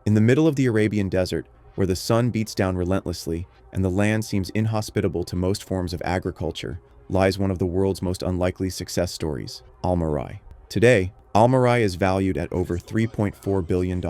In the middle of the Arabian desert, where the sun beats down relentlessly and the land seems inhospitable to most forms of agriculture, lies one of the world's most unlikely success stories, Almarai. Today, Almarai is valued at over $3.4 billion,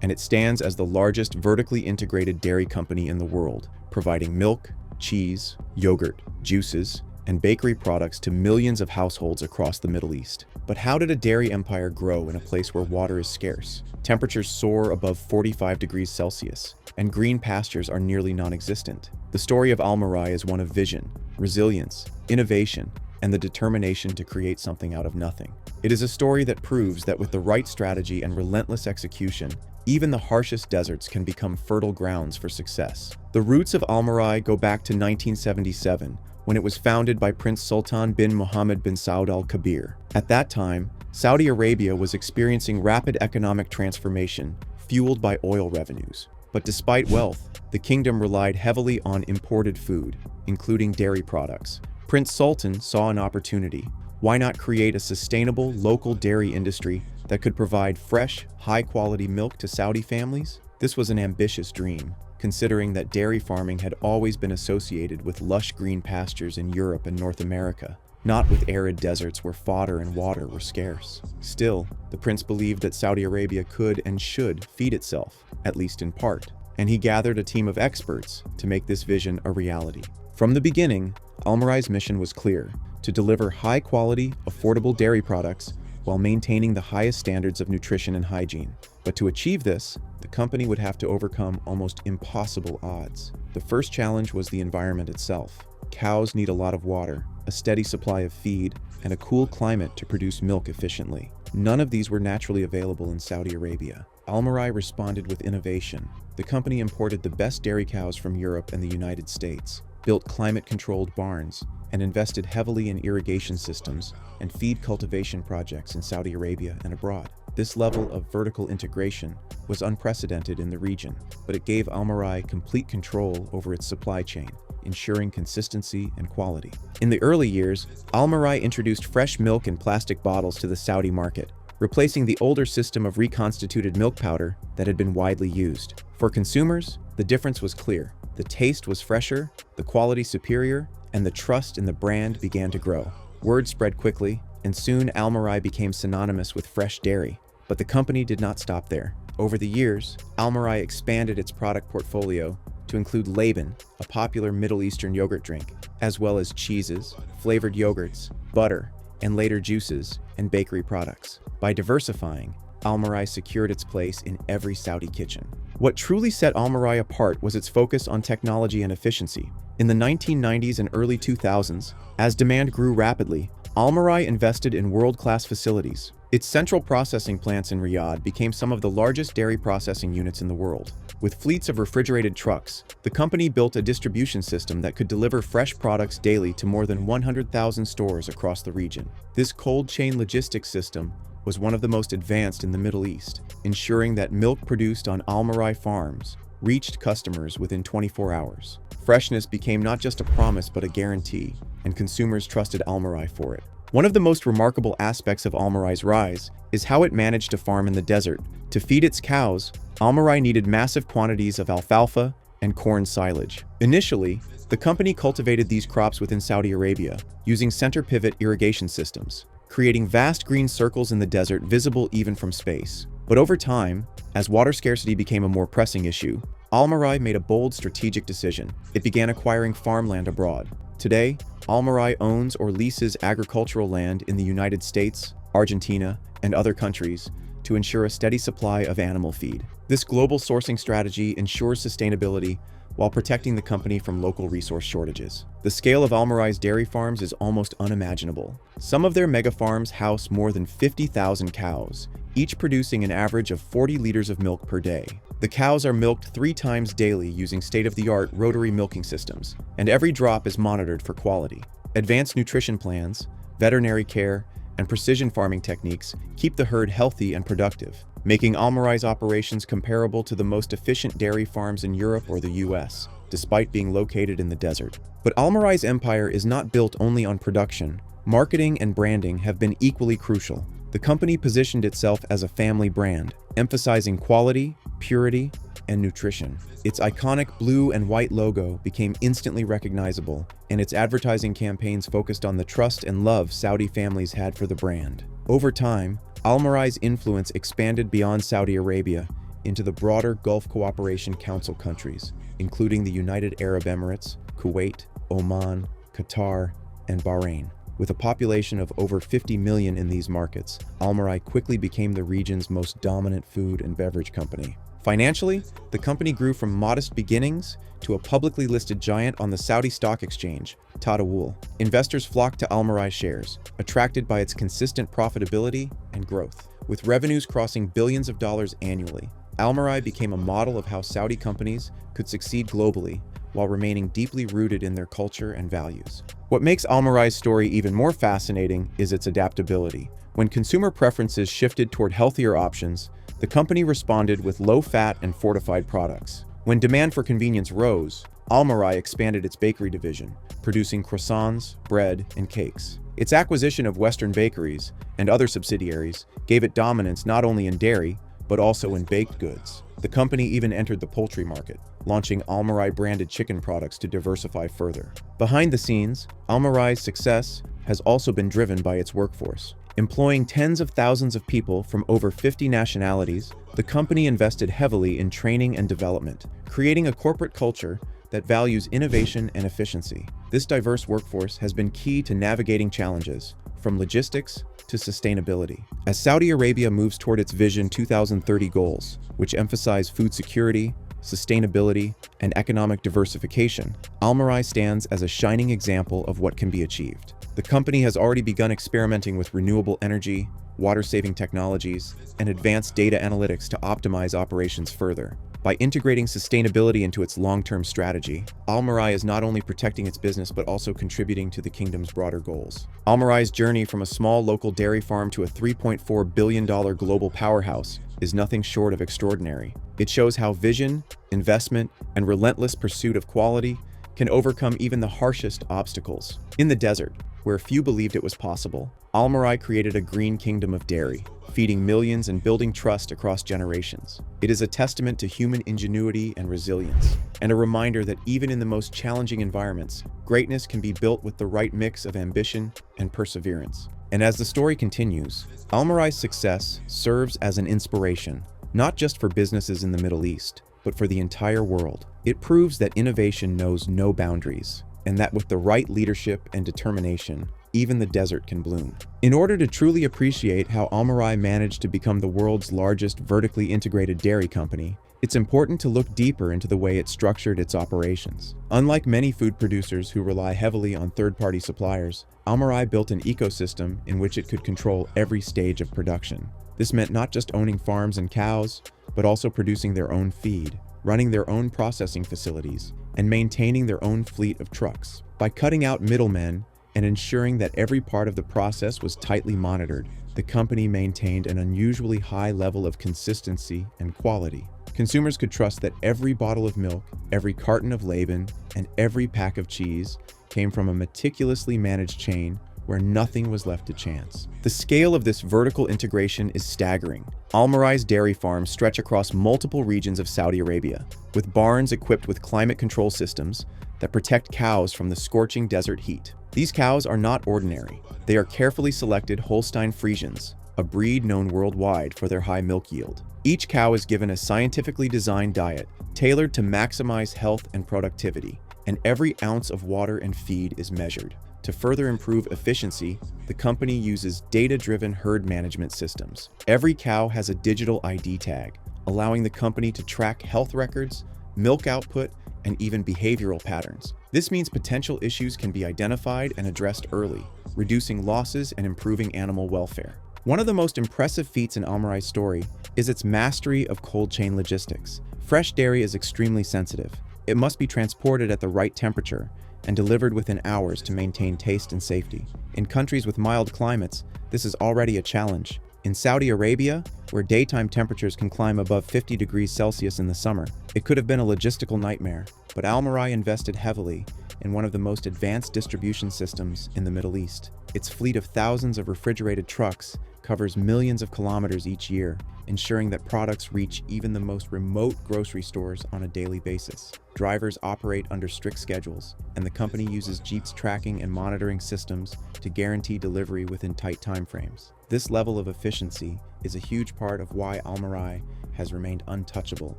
and it stands as the largest vertically integrated dairy company in the world, providing milk, cheese, yogurt, juices, and bakery products to millions of households across the Middle East. But how did a dairy empire grow in a place where water is scarce? Temperatures soar above 45 degrees Celsius, and green pastures are nearly non-existent. The story of Almarai is one of vision, resilience, innovation, and the determination to create something out of nothing. It is a story that proves that with the right strategy and relentless execution, even the harshest deserts can become fertile grounds for success. The roots of Almarai go back to 1977, when it was founded by Prince Sultan bin Mohammed bin Saud Al Kabir. At that time, Saudi Arabia was experiencing rapid economic transformation, fueled by oil revenues. But despite wealth, the kingdom relied heavily on imported food, including dairy products. Prince Sultan saw an opportunity. Why not create a sustainable local dairy industry that could provide fresh, high-quality milk to Saudi families? This was an ambitious dream, considering that dairy farming had always been associated with lush green pastures in Europe and North America, not with arid deserts where fodder and water were scarce. Still, the prince believed that Saudi Arabia could and should feed itself, at least in part, and he gathered a team of experts to make this vision a reality. From the beginning, Almarai's mission was clear: to deliver high-quality, affordable dairy products while maintaining the highest standards of nutrition and hygiene. But to achieve this, the company would have to overcome almost impossible odds. The first challenge was the environment itself. Cows need a lot of water, a steady supply of feed, and a cool climate to produce milk efficiently. None of these were naturally available in Saudi Arabia. Almarai responded with innovation. The company imported the best dairy cows from Europe and the United States, built climate-controlled barns, and invested heavily in irrigation systems and feed cultivation projects in Saudi Arabia and abroad. This level of vertical integration was unprecedented in the region, but it gave Almarai complete control over its supply chain, ensuring consistency and quality. In the early years, Almarai introduced fresh milk in plastic bottles to the Saudi market, replacing the older system of reconstituted milk powder that had been widely used. For consumers, the difference was clear. The taste was fresher, the quality superior, and the trust in the brand began to grow. Word spread quickly, and soon Almarai became synonymous with fresh dairy. But the company did not stop there. Over the years, Almarai expanded its product portfolio to include Laban, a popular Middle Eastern yogurt drink, as well as cheeses, flavored yogurts, butter, and later juices and bakery products. By diversifying, Almarai secured its place in every Saudi kitchen. What truly set Almarai apart was its focus on technology and efficiency. In the 1990s and early 2000s, as demand grew rapidly, Almarai invested in world-class facilities. Its central processing plants in Riyadh became some of the largest dairy processing units in the world. With fleets of refrigerated trucks, the company built a distribution system that could deliver fresh products daily to more than 100,000 stores across the region. This cold chain logistics system was one of the most advanced in the Middle East, ensuring that milk produced on Almarai farms reached customers within 24 hours. Freshness became not just a promise but a guarantee, and consumers trusted Almarai for it. One of the most remarkable aspects of Almarai's rise is how it managed to farm in the desert. To feed its cows, Almarai needed massive quantities of alfalfa and corn silage. Initially, the company cultivated these crops within Saudi Arabia, using center-pivot irrigation systems, creating vast green circles in the desert visible even from space. But over time, as water scarcity became a more pressing issue, Almarai made a bold strategic decision. It began acquiring farmland abroad. Today, Almarai owns or leases agricultural land in the United States, Argentina, and other countries to ensure a steady supply of animal feed. This global sourcing strategy ensures sustainability while protecting the company from local resource shortages. The scale of Almarai's dairy farms is almost unimaginable. Some of their mega farms house more than 50,000 cows, each producing an average of 40 liters of milk per day. The cows are milked 3 times daily using state-of-the-art rotary milking systems, and every drop is monitored for quality. Advanced nutrition plans, veterinary care, and precision farming techniques keep the herd healthy and productive, making Almarai's operations comparable to the most efficient dairy farms in Europe or the US, despite being located in the desert. But Almarai's empire is not built only on production, Marketing and branding have been equally crucial. The company positioned itself as a family brand, emphasizing quality, purity, and nutrition. Its iconic blue and white logo became instantly recognizable, and its advertising campaigns focused on the trust and love Saudi families had for the brand. Over time, Almarai's influence expanded beyond Saudi Arabia into the broader Gulf Cooperation Council countries, including the United Arab Emirates, Kuwait, Oman, Qatar, and Bahrain. With a population of over 50 million in these markets, Almarai quickly became the region's most dominant food and beverage company. Financially, the company grew from modest beginnings to a publicly listed giant on the Saudi Stock Exchange, Tadawul. Investors flocked to Almarai shares, attracted by its consistent profitability and growth. With revenues crossing billions of dollars annually, Almarai became a model of how Saudi companies could succeed globally while remaining deeply rooted in their culture and values. What makes Almarai's story even more fascinating is its adaptability. When consumer preferences shifted toward healthier options, the company responded with low-fat and fortified products. When demand for convenience rose, Almarai expanded its bakery division, producing croissants, bread, and cakes. Its acquisition of Western bakeries and other subsidiaries gave it dominance not only in dairy, but also in baked goods. The company even entered the poultry market, launching Almarai-branded chicken products to diversify further. Behind the scenes, Almarai's success has also been driven by its workforce. Employing tens of thousands of people from over 50 nationalities, the company invested heavily in training and development, creating a corporate culture that values innovation and efficiency. This diverse workforce has been key to navigating challenges, from logistics to sustainability. As Saudi Arabia moves toward its Vision 2030 goals, which emphasize food security, sustainability, and economic diversification, Almarai stands as a shining example of what can be achieved. The company has already begun experimenting with renewable energy, water-saving technologies, and advanced data analytics to optimize operations further. By integrating sustainability into its long-term strategy, Almarai is not only protecting its business but also contributing to the kingdom's broader goals. Almarai's journey from a small local dairy farm to a $3.4 billion global powerhouse is nothing short of extraordinary. It shows how vision, investment, and relentless pursuit of quality can overcome even the harshest obstacles. In the desert, where few believed it was possible, Almarai created a green kingdom of dairy, feeding millions and building trust across generations. It is a testament to human ingenuity and resilience, and a reminder that even in the most challenging environments, greatness can be built with the right mix of ambition and perseverance. And as the story continues, Almarai's success serves as an inspiration, not just for businesses in the Middle East, but for the entire world. It proves that innovation knows no boundaries, and that with the right leadership and determination, even the desert can bloom. In order to truly appreciate how Almarai managed to become the world's largest vertically integrated dairy company, it's important to look deeper into the way it structured its operations. Unlike many food producers who rely heavily on third-party suppliers, Almarai built an ecosystem in which it could control every stage of production. This meant not just owning farms and cows, but also producing their own feed, running their own processing facilities, and maintaining their own fleet of trucks. By cutting out middlemen and ensuring that every part of the process was tightly monitored, the company maintained an unusually high level of consistency and quality. Consumers could trust that every bottle of milk, every carton of Laban, and every pack of cheese came from a meticulously managed chain where nothing was left to chance. The scale of this vertical integration is staggering. Almarai's dairy farms stretch across multiple regions of Saudi Arabia, with barns equipped with climate control systems that protect cows from the scorching desert heat. These cows are not ordinary. They are carefully selected Holstein Friesians, a breed known worldwide for their high milk yield. Each cow is given a scientifically designed diet tailored to maximize health and productivity, and every ounce of water and feed is measured. To further improve efficiency, the company uses data-driven herd management systems. Every cow has a digital ID tag, allowing the company to track health records, milk output, and even behavioral patterns. This means potential issues can be identified and addressed early, reducing losses and improving animal welfare. One of the most impressive feats in Almarai's story is its mastery of cold chain logistics. Fresh dairy is extremely sensitive. It must be transported at the right temperature and delivered within hours to maintain taste and safety. In countries with mild climates, this is already a challenge. In Saudi Arabia, where daytime temperatures can climb above 50 degrees Celsius in the summer, it could have been a logistical nightmare, but Almarai invested heavily and one of the most advanced distribution systems in the Middle East. Its fleet of thousands of refrigerated trucks covers millions of kilometers each year, ensuring that products reach even the most remote grocery stores on a daily basis. Drivers operate under strict schedules, and the company uses Jeep's tracking and monitoring systems to guarantee delivery within tight timeframes. This level of efficiency is a huge part of why Almarai has remained untouchable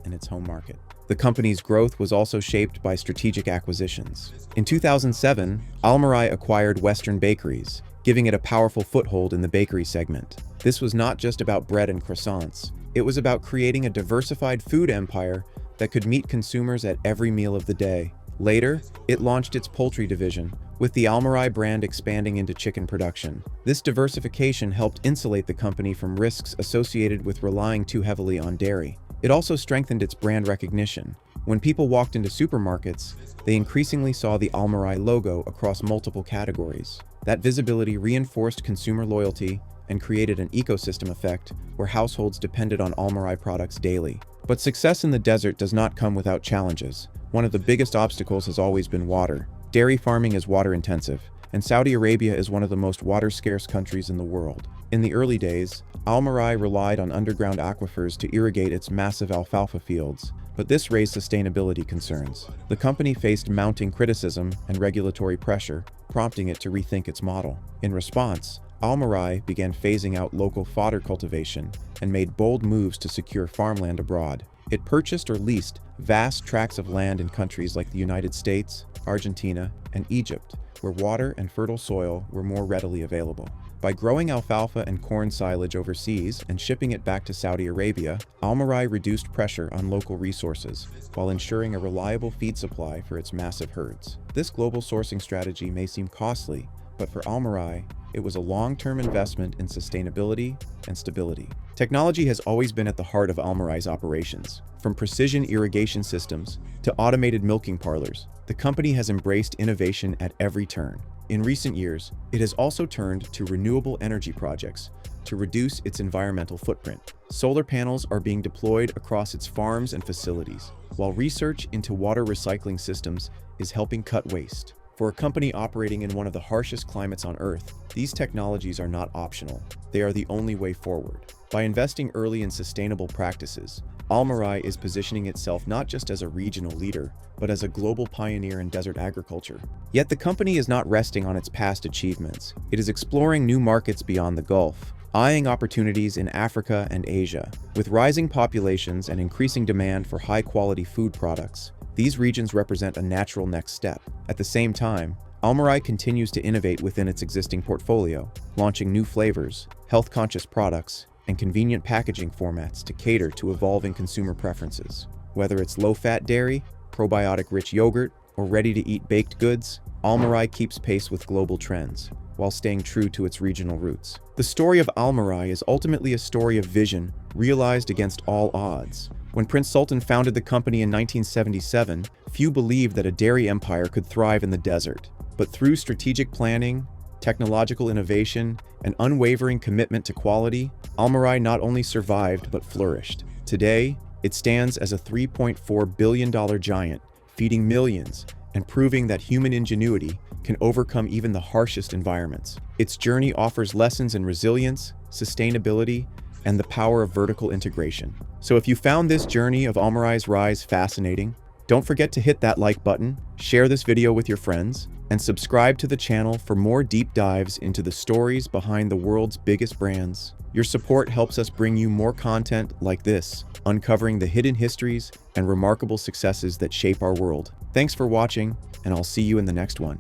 in its home market. The company's growth was also shaped by strategic acquisitions. In 2007, Almarai acquired Western Bakeries, giving it a powerful foothold in the bakery segment. This was not just about bread and croissants. It was about creating a diversified food empire that could meet consumers at every meal of the day. Later, it launched its poultry division, with the Almarai brand expanding into chicken production. This diversification helped insulate the company from risks associated with relying too heavily on dairy. It also strengthened its brand recognition. When people walked into supermarkets, they increasingly saw the Almarai logo across multiple categories. That visibility reinforced consumer loyalty and created an ecosystem effect where households depended on Almarai products daily. But success in the desert does not come without challenges. One of the biggest obstacles has always been water. Dairy farming is water-intensive, and Saudi Arabia is one of the most water-scarce countries in the world. In the early days, Almarai relied on underground aquifers to irrigate its massive alfalfa fields, but this raised sustainability concerns. The company faced mounting criticism and regulatory pressure, prompting it to rethink its model. In response, Almarai began phasing out local fodder cultivation and made bold moves to secure farmland abroad. It purchased or leased vast tracts of land in countries like the United States, Argentina, and Egypt, where water and fertile soil were more readily available. By growing alfalfa and corn silage overseas and shipping it back to Saudi Arabia, Almarai reduced pressure on local resources while ensuring a reliable feed supply for its massive herds. This global sourcing strategy may seem costly, but for Almarai, it was a long-term investment in sustainability and stability. Technology has always been at the heart of Almarai's operations. From precision irrigation systems to automated milking parlors, the company has embraced innovation at every turn. In recent years, it has also turned to renewable energy projects to reduce its environmental footprint. Solar panels are being deployed across its farms and facilities, while research into water recycling systems is helping cut waste. For a company operating in one of the harshest climates on Earth, these technologies are not optional. They are the only way forward. By investing early in sustainable practices, Almarai is positioning itself not just as a regional leader, but as a global pioneer in desert agriculture. Yet the company is not resting on its past achievements. It is exploring new markets beyond the Gulf, eyeing opportunities in Africa and Asia. With rising populations and increasing demand for high-quality food products, these regions represent a natural next step. At the same time, Almarai continues to innovate within its existing portfolio, launching new flavors, health-conscious products, and convenient packaging formats to cater to evolving consumer preferences. Whether it's low-fat dairy, probiotic-rich yogurt, or ready-to-eat baked goods, Almarai keeps pace with global trends, while staying true to its regional roots. The story of Almarai is ultimately a story of vision realized against all odds. When Prince Sultan founded the company in 1977, few believed that a dairy empire could thrive in the desert. But through strategic planning, technological innovation, and unwavering commitment to quality, Almarai not only survived but flourished. Today, it stands as a $3.4 billion giant, feeding millions and proving that human ingenuity can overcome even the harshest environments. Its journey offers lessons in resilience, sustainability, and the power of vertical integration. So if you found this journey of Almarai's rise fascinating, don't forget to hit that like button, share this video with your friends, and subscribe to the channel for more deep dives into the stories behind the world's biggest brands. Your support helps us bring you more content like this, uncovering the hidden histories and remarkable successes that shape our world. Thanks for watching, and I'll see you in the next one.